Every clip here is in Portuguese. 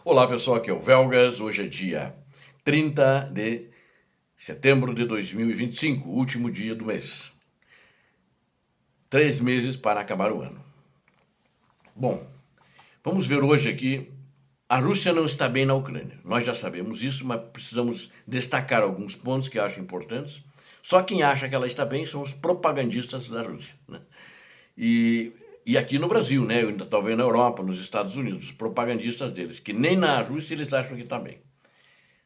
Olá pessoal, aqui é o Velgas. Hoje é dia 30 de setembro de 2025, último dia do mês. 3 meses para acabar o ano. Bom, vamos ver hoje aqui. A Rússia não está bem na Ucrânia. Nós já sabemos isso, mas precisamos destacar alguns pontos que eu acho importantes. Só quem acha que ela está bem são os propagandistas da Rússia, né? E aqui no Brasil, né? Talvez na Europa, nos Estados Unidos, os propagandistas deles, que nem na Rússia eles acham que está bem.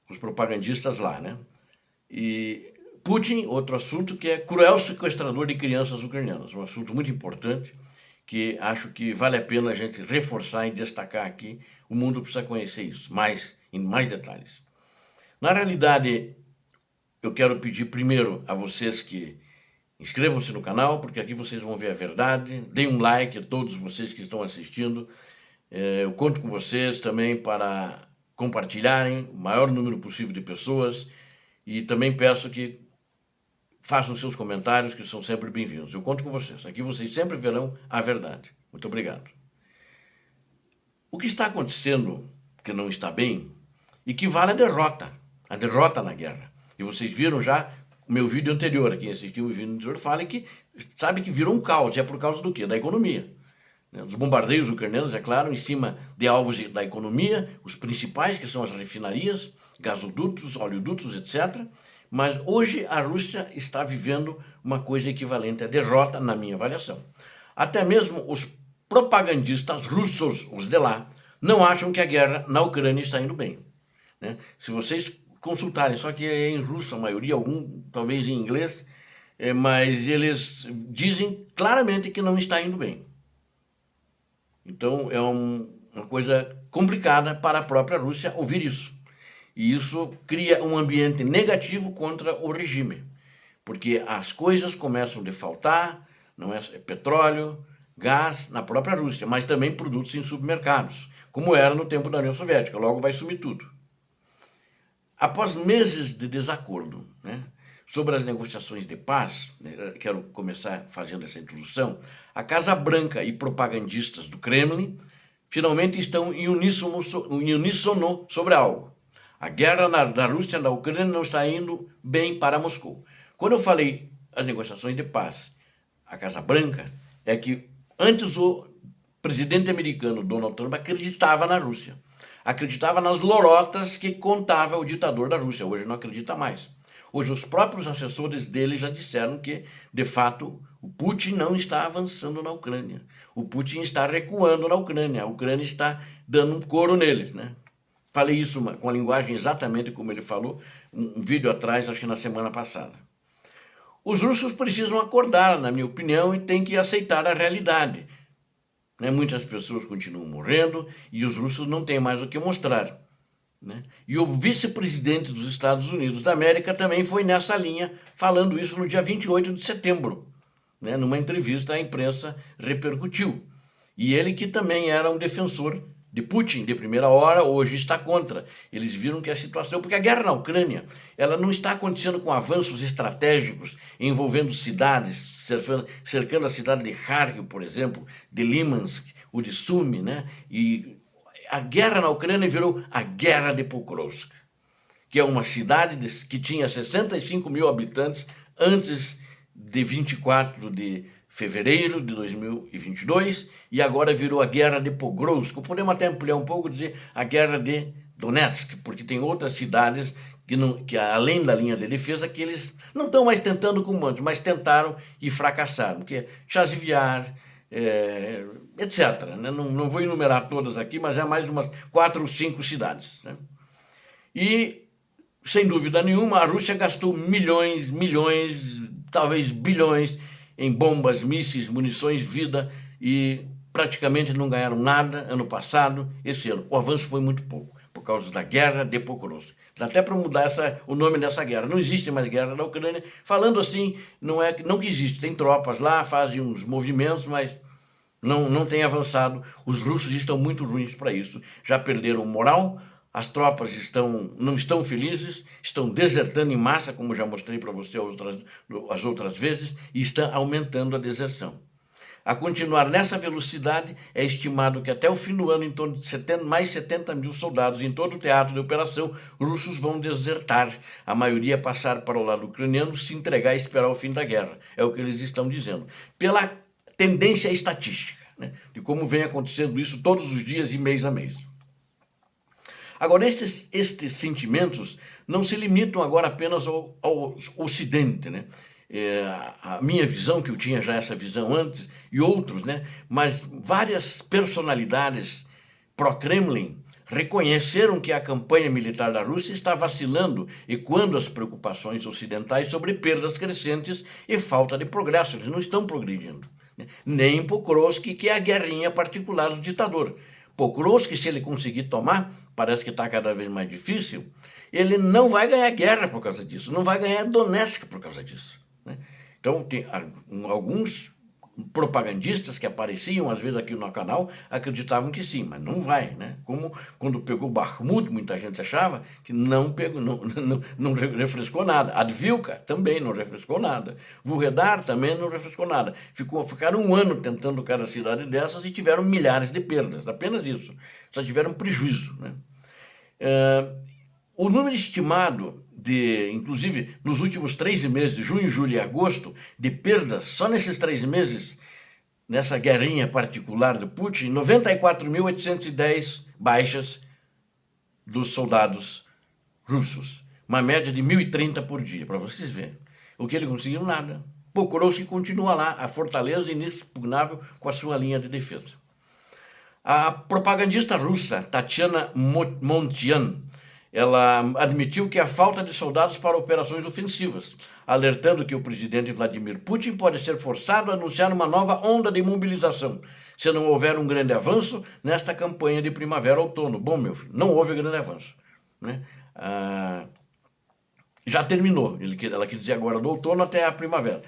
Os propagandistas lá, né? E Putin, outro assunto, que é cruel sequestrador de crianças ucranianas. Um assunto muito importante, que acho que vale a pena a gente reforçar e destacar aqui. O mundo precisa conhecer isso, em mais detalhes. Na realidade, eu quero pedir primeiro a vocês que inscrevam-se no canal, porque aqui vocês vão ver a verdade. Deem um like a todos vocês que estão assistindo. Eu conto com vocês também para compartilharem o maior número possível de pessoas. E também peço que façam seus comentários, que são sempre bem-vindos. Eu conto com vocês. Aqui vocês sempre verão a verdade. Muito obrigado. O que está acontecendo, que não está bem, equivale à derrota na guerra. E vocês viram já o meu vídeo anterior, quem assistiu o vídeo anterior, fala que sabe que virou um caos. É por causa do quê? Da economia. Os bombardeios ucranianos, é claro, em cima de alvos da economia, os principais, que são as refinarias, gasodutos, oleodutos, etc. Mas hoje a Rússia está vivendo uma coisa equivalente à derrota, na minha avaliação. Até mesmo os propagandistas russos, os de lá, não acham que a guerra na Ucrânia está indo bem, né? Se vocês consultarem, só que é em russo a maioria, talvez em inglês, mas eles dizem claramente que não está indo bem. Então é uma coisa complicada para a própria Rússia ouvir isso. E isso cria um ambiente negativo contra o regime, porque as coisas começam a faltar, não é petróleo, gás na própria Rússia, mas também produtos em supermercados, como era no tempo da União Soviética. Logo vai sumir tudo. Após meses de desacordo, né, sobre as negociações de paz, né, quero começar fazendo essa introdução, a Casa Branca e propagandistas do Kremlin finalmente estão em uníssono sobre algo. A guerra da Rússia na Ucrânia não está indo bem para Moscou. Quando eu falei as negociações de paz, a Casa Branca, é que antes o presidente americano Donald Trump acreditava na Rússia. Acreditava nas lorotas que contava o ditador da Rússia. Hoje não acredita mais. Hoje os próprios assessores dele já disseram que, de fato, o Putin não está avançando na Ucrânia. O Putin está recuando na Ucrânia. A Ucrânia está dando um couro neles, né? Falei isso com a linguagem exatamente como ele falou, um vídeo atrás, acho que na semana passada. Os russos precisam acordar, na minha opinião, e têm que aceitar a realidade. Né? Muitas pessoas continuam morrendo e os russos não têm mais o que mostrar, né? E o vice-presidente dos Estados Unidos da América também foi nessa linha, falando isso no dia 28 de setembro, né? Numa entrevista à imprensa repercutiu. E ele, que também era um defensor de Putin de primeira hora, hoje está contra. Eles viram que a situação, porque a guerra na Ucrânia, ela não está acontecendo com avanços estratégicos envolvendo cidades, cercando a cidade de Kharkiv, por exemplo, de Limansk, o de Sumy, né? E a guerra na Ucrânia virou a guerra de Pokrovsk, que é uma cidade que tinha 65 mil habitantes antes de 24 de fevereiro de 2022, e agora virou a guerra de Pokrovsk. Podemos até ampliar um pouco e dizer a guerra de Donetsk, porque tem outras cidades que além da linha de defesa, que eles não estão mais tentando como antes, mas tentaram e fracassaram, que é Chasiviar, etc. Né? Não vou enumerar todas aqui, mas é mais umas 4 ou 5 cidades, né? E, sem dúvida nenhuma, a Rússia gastou milhões, talvez bilhões, em bombas, mísseis, munições, vida, e praticamente não ganharam nada ano passado, esse ano. O avanço foi muito pouco, por causa da guerra de Pokrovsk. Dá até para mudar o nome dessa guerra. Não existe mais guerra na Ucrânia. Falando assim, não que existe. Tem tropas lá, fazem uns movimentos, mas não tem avançado. Os russos estão muito ruins para isso. Já perderam moral, as tropas não estão felizes, estão desertando em massa, como já mostrei para você as outras vezes, e está aumentando a deserção. A continuar nessa velocidade, é estimado que até o fim do ano, em torno de mais 70 mil soldados em todo o teatro de operação russos vão desertar. A maioria passar para o lado ucraniano, se entregar e esperar o fim da guerra. É o que eles estão dizendo. Pela tendência estatística, né, de como vem acontecendo isso todos os dias e mês a mês. Agora, estes sentimentos não se limitam agora apenas ao Ocidente, né? A minha visão, que eu tinha já essa visão antes, e outros, né? Mas várias personalidades pró-Kremlin reconheceram que a campanha militar da Rússia está vacilando, ecoando as preocupações ocidentais sobre perdas crescentes e falta de progresso. Eles não estão progredindo, né? Nem Pokrovsky, que é a guerrinha particular do ditador. Pokrovsky, se ele conseguir tomar, parece que está cada vez mais difícil, ele não vai ganhar guerra por causa disso, não vai ganhar Donetsk por causa disso, né? Então, tem alguns propagandistas que apareciam às vezes aqui no canal acreditavam que sim, mas não vai, né? Como quando pegou Bakhmut, muita gente achava que não pegou, não refrescou nada. Advilka também não refrescou nada. Vuhledar também não refrescou nada. Ficaram um ano tentando cada cidade dessas e tiveram milhares de perdas, apenas isso. Só tiveram prejuízo, né? O número estimado inclusive, nos últimos 3 meses, de junho, julho e agosto, de perdas, só nesses 3 meses, nessa guerrinha particular do Putin, 94.810 baixas dos soldados russos. Uma média de 1.030 por dia, para vocês verem. O que ele conseguiu? Nada. Pokrovsky continua lá, a fortaleza inexpugnável com a sua linha de defesa. A propagandista russa, Tatiana Montian, ela admitiu que há falta de soldados para operações ofensivas, alertando que o presidente Vladimir Putin pode ser forçado a anunciar uma nova onda de mobilização, se não houver um grande avanço nesta campanha de primavera-outono. Bom, meu filho, não houve grande avanço, né? Já terminou, ela quis dizer agora do outono até a primavera.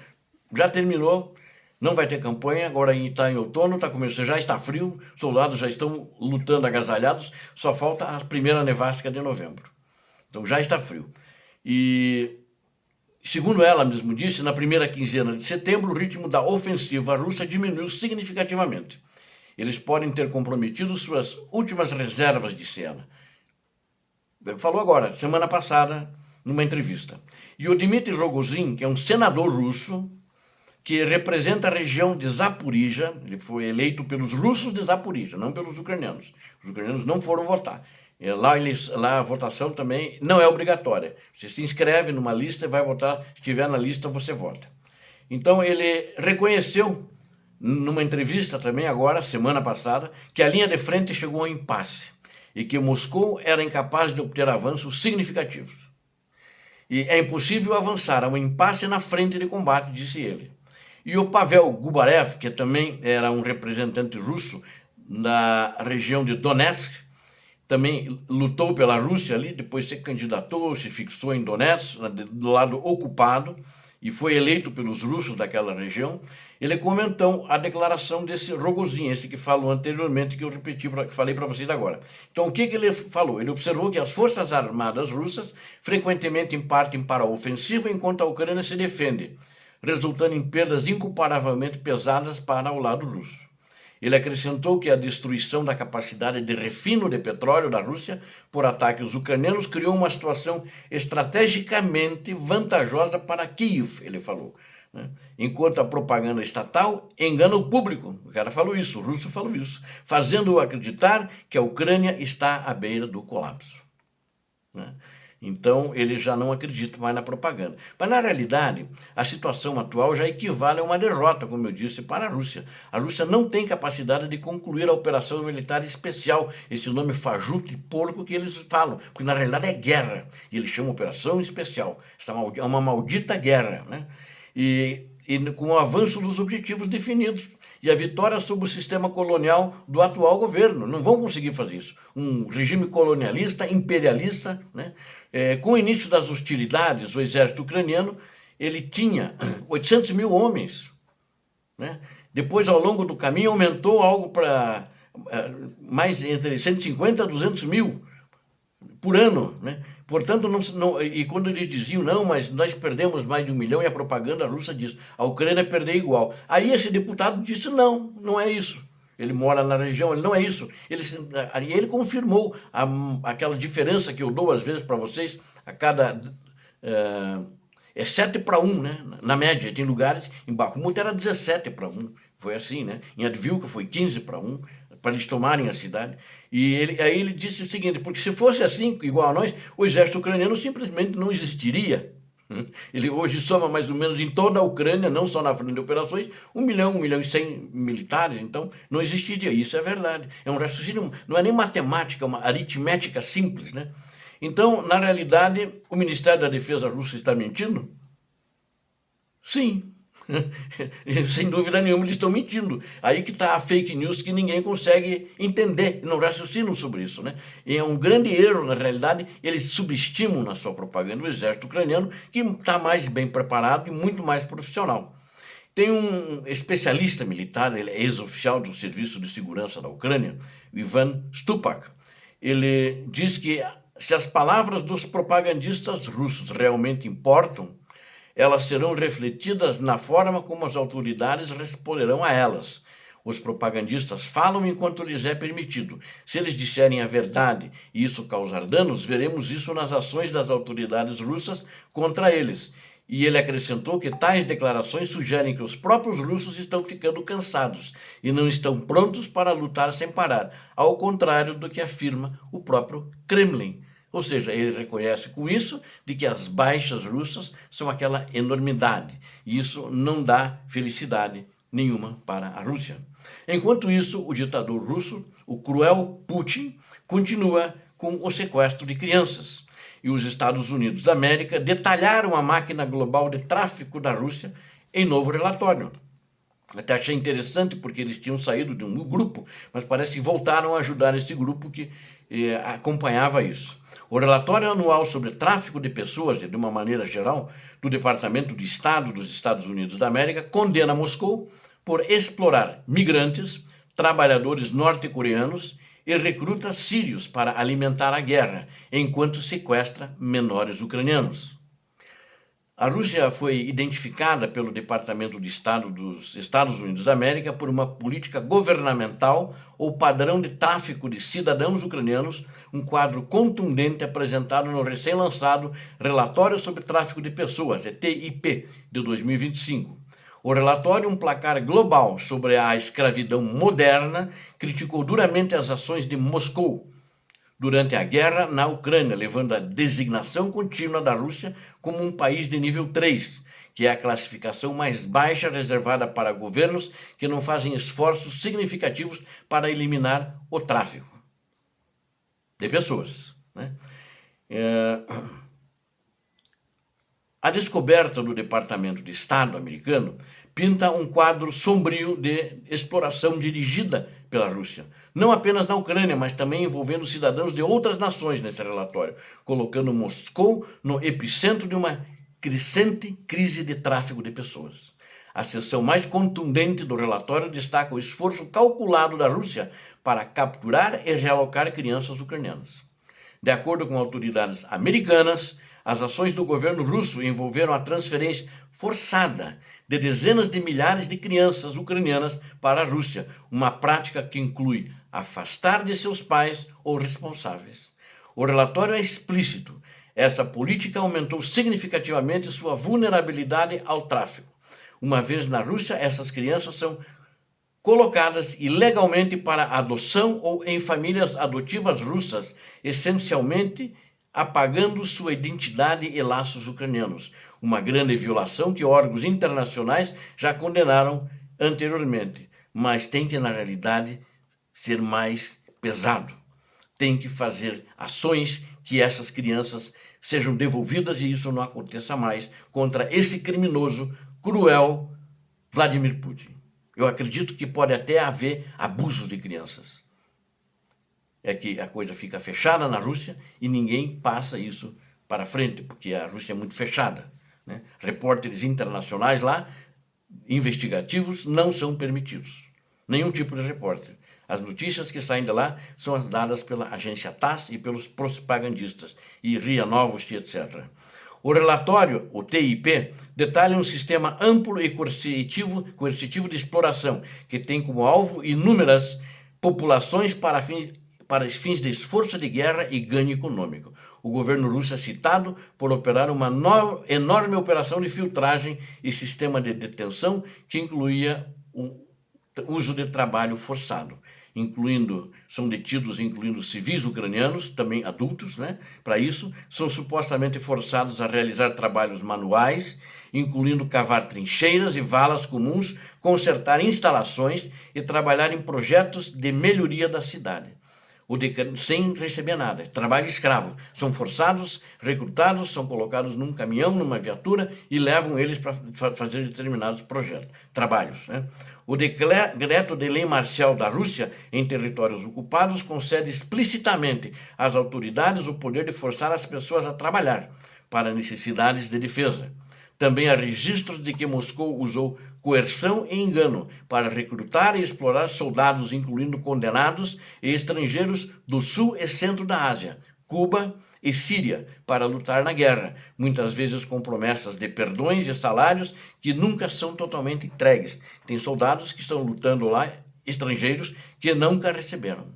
Já terminou, não vai ter campanha, agora está em outono, está começando, já está frio, soldados já estão lutando agasalhados, só falta a primeira nevasca de novembro. Então já está frio. E, segundo ela mesmo disse, na primeira quinzena de setembro, o ritmo da ofensiva russa diminuiu significativamente. Eles podem ter comprometido suas últimas reservas, disse ela. Falou agora, semana passada, numa entrevista. E o Dmitry Rogozin, que é um senador russo, que representa a região de Zaporizhia, ele foi eleito pelos russos de Zaporizhia, não pelos ucranianos. Os ucranianos não foram votar. Lá a votação também não é obrigatória. Você se inscreve numa lista e vai votar, se estiver na lista você vota. Então ele reconheceu, numa entrevista também agora, semana passada, que a linha de frente chegou ao impasse e que Moscou era incapaz de obter avanços significativos. E é impossível avançar, há um impasse na frente de combate, disse ele. E o Pavel Gubarev, que também era um representante russo na região de Donetsk, também lutou pela Rússia ali, depois se candidatou, se fixou em Donetsk, do lado ocupado, e foi eleito pelos russos daquela região. Ele comentou a declaração desse Rogozin, esse que falou anteriormente, que eu repeti, que falei para vocês agora. Então, o que ele falou? Ele observou que as forças armadas russas frequentemente partem para a ofensiva enquanto a Ucrânia se defende, resultando em perdas incomparavelmente pesadas para o lado russo. Ele acrescentou que a destruição da capacidade de refino de petróleo da Rússia por ataques ucranianos criou uma situação estrategicamente vantajosa para Kiev, ele falou, né? Enquanto a propaganda estatal engana o público. O cara falou isso, o russo falou isso, fazendo-o acreditar que a Ucrânia está à beira do colapso, né? Então, ele já não acredita mais na propaganda. Mas, na realidade, a situação atual já equivale a uma derrota, como eu disse, para a Rússia. A Rússia não tem capacidade de concluir a operação militar especial, esse nome fajuto e porco que eles falam, porque, na realidade, é guerra. E eles chamam operação especial. É uma maldita guerra, né? E com o avanço dos objetivos definidos e a vitória sobre o sistema colonial do atual governo. Não vão conseguir fazer isso. Um regime colonialista, imperialista, né? Com o início das hostilidades, o exército ucraniano, ele tinha 800 mil homens, né? Depois, ao longo do caminho, aumentou algo para mais entre 150 a 200 mil por ano, né? Portanto, e quando eles diziam, não, mas nós perdemos mais de 1 milhão, e a propaganda russa diz, a Ucrânia perdeu igual. Aí esse deputado disse, não, não é isso. Ele mora na região, ele não é isso. Ele confirmou aquela diferença que eu dou às vezes para vocês, a cada... é 7-1, né? Na média, tem lugares, em Bakhmut era 17-1, foi assim, né? Em Advivka foi 15-1, para eles tomarem a cidade. E aí ele disse o seguinte, porque se fosse assim, igual a nós, o exército ucraniano simplesmente não existiria. Ele hoje soma mais ou menos em toda a Ucrânia, não só na frente de operações, 1 milhão, 1 milhão e 100 militares, então não existiria. Isso é verdade. É um raciocínio, não é nem matemática, é uma aritmética simples, né? Então, na realidade, o Ministério da Defesa russo está mentindo? Sim. Sem dúvida nenhuma, eles estão mentindo. Aí que está a fake news que ninguém consegue entender, não raciocinam sobre isso, né? E é um grande erro, na realidade, eles subestimam na sua propaganda o exército ucraniano, que está mais bem preparado e muito mais profissional. Tem um especialista militar, ele é ex-oficial do Serviço de Segurança da Ucrânia, Ivan Stupak. Ele diz que se as palavras dos propagandistas russos realmente importam, elas serão refletidas na forma como as autoridades responderão a elas. Os propagandistas falam enquanto lhes é permitido. Se eles disserem a verdade e isso causar danos, veremos isso nas ações das autoridades russas contra eles. E ele acrescentou que tais declarações sugerem que os próprios russos estão ficando cansados e não estão prontos para lutar sem parar, ao contrário do que afirma o próprio Kremlin. Ou seja, ele reconhece com isso de que as baixas russas são aquela enormidade, e isso não dá felicidade nenhuma para a Rússia. Enquanto isso, o ditador russo, o cruel Putin, continua com o sequestro de crianças. E os Estados Unidos da América detalharam a máquina global de tráfico da Rússia em novo relatório. Até achei interessante porque eles tinham saído de um grupo, mas parece que voltaram a ajudar esse grupo que acompanhava isso. O relatório anual sobre tráfico de pessoas, de uma maneira geral, do Departamento de Estado dos Estados Unidos da América, condena Moscou por explorar migrantes, trabalhadores norte-coreanos e recruta sírios para alimentar a guerra, enquanto sequestra menores ucranianos. A Rússia foi identificada pelo Departamento de Estado dos Estados Unidos da América por uma política governamental ou padrão de tráfico de cidadãos ucranianos, um quadro contundente apresentado no recém-lançado Relatório sobre Tráfico de Pessoas, TIP, de 2025. O relatório, um placar global sobre a escravidão moderna, criticou duramente as ações de Moscou durante a guerra na Ucrânia, levando à designação contínua da Rússia como um país de nível 3, que é a classificação mais baixa reservada para governos que não fazem esforços significativos para eliminar o tráfico de pessoas, né? A descoberta do Departamento de Estado americano pinta um quadro sombrio de exploração dirigida pela Rússia, não apenas na Ucrânia, mas também envolvendo cidadãos de outras nações nesse relatório, colocando Moscou no epicentro de uma crescente crise de tráfico de pessoas. A seção mais contundente do relatório destaca o esforço calculado da Rússia para capturar e realocar crianças ucranianas. De acordo com autoridades americanas, as ações do governo russo envolveram a transferência forçada de dezenas de milhares de crianças ucranianas para a Rússia, uma prática que inclui afastar de seus pais ou responsáveis. O relatório é explícito. Esta política aumentou significativamente sua vulnerabilidade ao tráfico. Uma vez na Rússia, essas crianças são colocadas ilegalmente para adoção ou em famílias adotivas russas, essencialmente apagando sua identidade e laços ucranianos. Uma grande violação que órgãos internacionais já condenaram anteriormente, mas tem que, na realidade, ser mais pesado. Tem que fazer ações que essas crianças sejam devolvidas e isso não aconteça mais contra esse criminoso, cruel Vladimir Putin. Eu acredito que pode até haver abusos de crianças. É que a coisa fica fechada na Rússia e ninguém passa isso para frente, porque a Rússia é muito fechada, né? Repórteres internacionais lá, investigativos, não são permitidos. Nenhum tipo de repórter. As notícias que saem de lá são as dadas pela agência TASS e pelos propagandistas, e RIA Novosti, etc. O relatório, o TIP, detalha um sistema amplo e coercitivo de exploração, que tem como alvo inúmeras populações para fins de esforço de guerra e ganho econômico. O governo russo é citado por operar uma enorme operação de filtragem e sistema de detenção que incluía o uso de trabalho forçado, são detidos incluindo civis ucranianos, também adultos, né? Para isso, são supostamente forçados a realizar trabalhos manuais, incluindo cavar trincheiras e valas comuns, consertar instalações e trabalhar em projetos de melhoria da cidade. Sem receber nada, trabalho escravo. São forçados, recrutados, são colocados num caminhão, numa viatura e levam eles para fazer determinados trabalhos. Né? O decreto de lei marcial da Rússia em territórios ocupados concede explicitamente às autoridades o poder de forçar as pessoas a trabalhar para necessidades de defesa. Também há registros de que Moscou usou coerção e engano para recrutar e explorar soldados, incluindo condenados e estrangeiros do sul e centro da Ásia, Cuba e Síria, para lutar na guerra, muitas vezes com promessas de perdões e salários que nunca são totalmente entregues. Tem soldados que estão lutando lá, estrangeiros, que nunca receberam.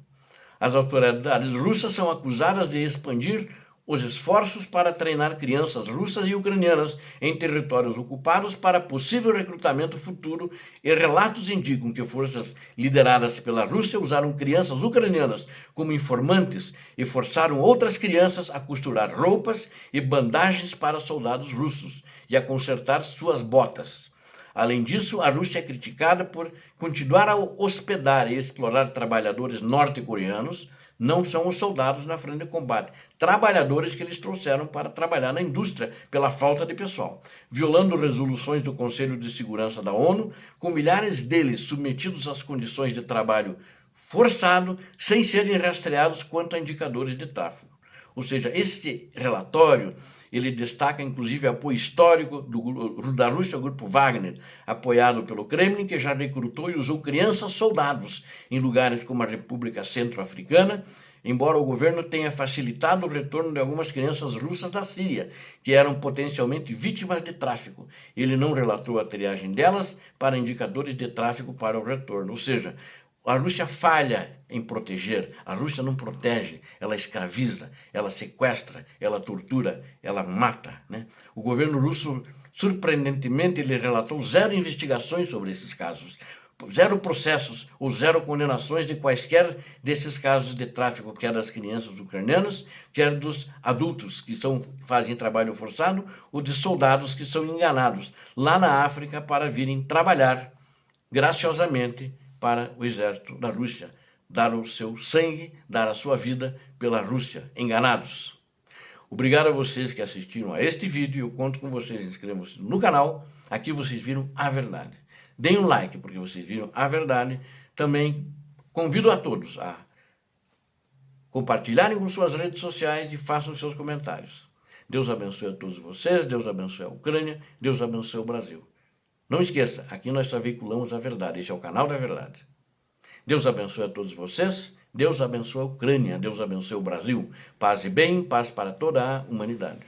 As autoridades russas são acusadas de expandir os esforços para treinar crianças russas e ucranianas em territórios ocupados para possível recrutamento futuro, e relatos indicam que forças lideradas pela Rússia usaram crianças ucranianas como informantes e forçaram outras crianças a costurar roupas e bandagens para soldados russos e a consertar suas botas. Além disso, a Rússia é criticada por continuar a hospedar e explorar trabalhadores norte-coreanos. Não são os soldados na frente de combate, trabalhadores que eles trouxeram para trabalhar na indústria pela falta de pessoal, violando resoluções do Conselho de Segurança da ONU, com milhares deles submetidos às condições de trabalho forçado, sem serem rastreados quanto a indicadores de tráfego. Ou seja, este relatório, ele destaca inclusive apoio histórico da Rússia ao grupo Wagner, apoiado pelo Kremlin, que já recrutou e usou crianças soldados em lugares como a República Centro-Africana, embora o governo tenha facilitado o retorno de algumas crianças russas da Síria, que eram potencialmente vítimas de tráfico. Ele não relatou a triagem delas para indicadores de tráfico para o retorno, ou seja, a Rússia falha em proteger, a Rússia não protege, ela escraviza, ela sequestra, ela tortura, ela mata. Né? O governo russo, surpreendentemente, ele relatou 0 investigações sobre esses casos, 0 processos ou 0 condenações de quaisquer desses casos de tráfico, quer das crianças ucranianas, quer dos adultos que fazem trabalho forçado, ou de soldados que são enganados lá na África para virem trabalhar graciosamente para o exército da Rússia, dar o seu sangue, dar a sua vida pela Rússia, enganados. Obrigado a vocês que assistiram a este vídeo, eu conto com vocês, inscrevam-se no canal, aqui vocês viram a verdade. Deem um like porque vocês viram a verdade, também convido a todos a compartilharem com suas redes sociais e façam seus comentários. Deus abençoe a todos vocês, Deus abençoe a Ucrânia, Deus abençoe o Brasil. Não esqueça, aqui nós só veiculamos a verdade, este é o canal da verdade. Deus abençoe a todos vocês, Deus abençoe a Ucrânia, Deus abençoe o Brasil. Paz e bem, paz para toda a humanidade.